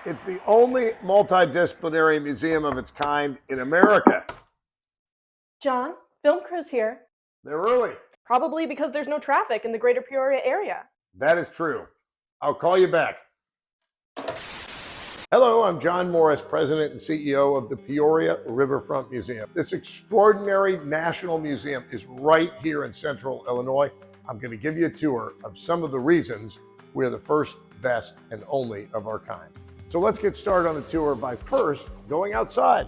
It's the only multidisciplinary museum of its kind in America. John, film crew's here. They're early. Probably because there's no traffic in the Greater Peoria area. That is true. I'll call you back. Hello, I'm John Morris, President and CEO of the Peoria Riverfront Museum. This extraordinary national museum is right here in central Illinois. I'm going to give you a tour of some of the reasons we're the first, best, and only of our kind. So let's get started on the tour by first going outside.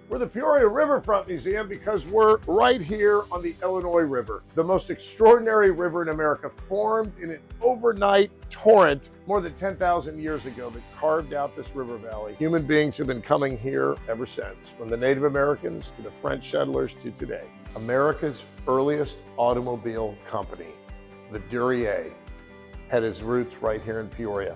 We're the Peoria Riverfront Museum because we're right here on the Illinois River, the most extraordinary river in America, formed in an overnight torrent more than 10,000 years ago that carved out this river valley. Human beings have been coming here ever since, from the Native Americans to the French settlers to today. America's earliest automobile company, the Duryea, had its roots right here in Peoria.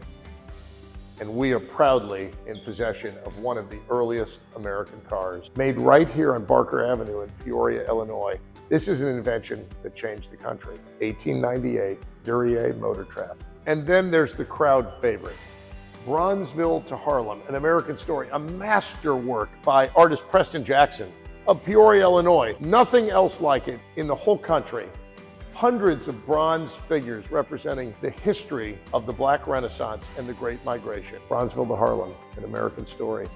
And we are proudly in possession of one of the earliest American cars, made right here on Barker Avenue in Peoria, Illinois. This is an invention that changed the country. 1898, Duryea Motor Trap. And then there's the crowd favorite, Bronzeville to Harlem, an American story, a masterwork by artist Preston Jackson of Peoria, Illinois. Nothing else like it in the whole country. Hundreds of bronze figures representing the history of the Black Renaissance and the Great Migration. Bronzeville to Harlem, an American story.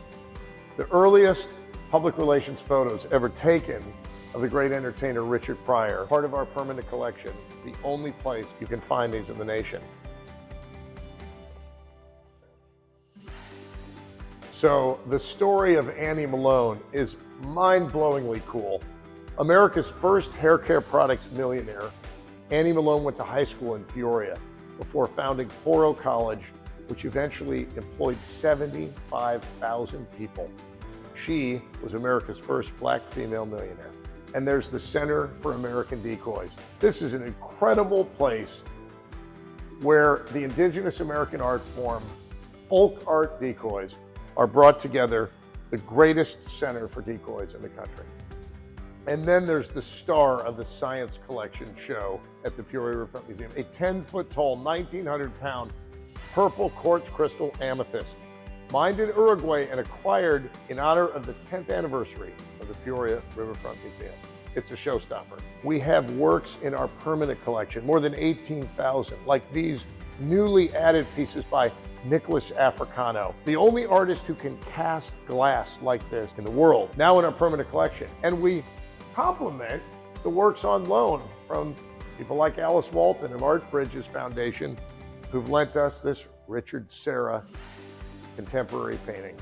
The earliest public relations photos ever taken of the great entertainer Richard Pryor, part of our permanent collection, the only place you can find these in the nation. So the story of Annie Malone is mind-blowingly cool. America's first hair care products millionaire, Annie Malone went to high school in Peoria before founding Poro College, which eventually employed 75,000 people. She was America's first Black female millionaire. And there's the Center for American Decoys. This is an incredible place where the indigenous American art form, folk art decoys, are brought together, the greatest center for decoys in the country. And then there's the star of the Science Collection show at the Peoria Riverfront Museum, a 10-foot-tall, 1,900-pound purple quartz crystal amethyst, mined in Uruguay and acquired in honor of the 10th anniversary of the Peoria Riverfront Museum. It's a showstopper. We have works in our permanent collection, more than 18,000, like these newly added pieces by Nicholas Africano, the only artist who can cast glass like this in the world, now in our permanent collection. And we complement the works on loan from people like Alice Walton of Art Bridges Foundation, who've lent us this Richard Serra contemporary painting.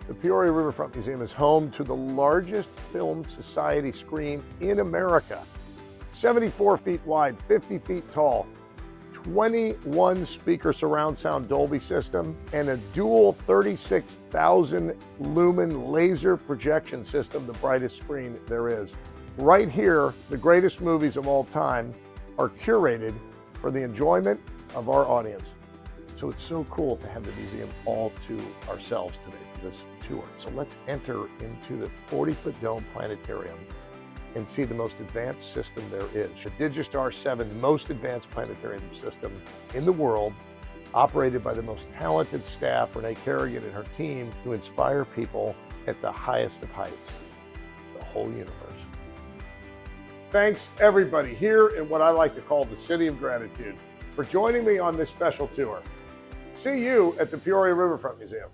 The Peoria Riverfront Museum is home to the largest film society screen in America, 74 feet wide, 50 feet tall, 21 speaker surround sound Dolby system, and a dual 36,000 lumen laser projection system, the brightest screen there is. Right here, the greatest movies of all time are curated for the enjoyment of our audience. So it's so cool to have the museum all to ourselves today for this tour. So let's enter into the 40-foot Dome Planetarium and see the most advanced system there is. The Digistar 7 most advanced planetarium system in the world, operated by the most talented staff, Renee Kerrigan and her team, to inspire people at the highest of heights, the whole universe. Thanks everybody here in what I like to call the City of Gratitude for joining me on this special tour. See you at the Peoria Riverfront Museum.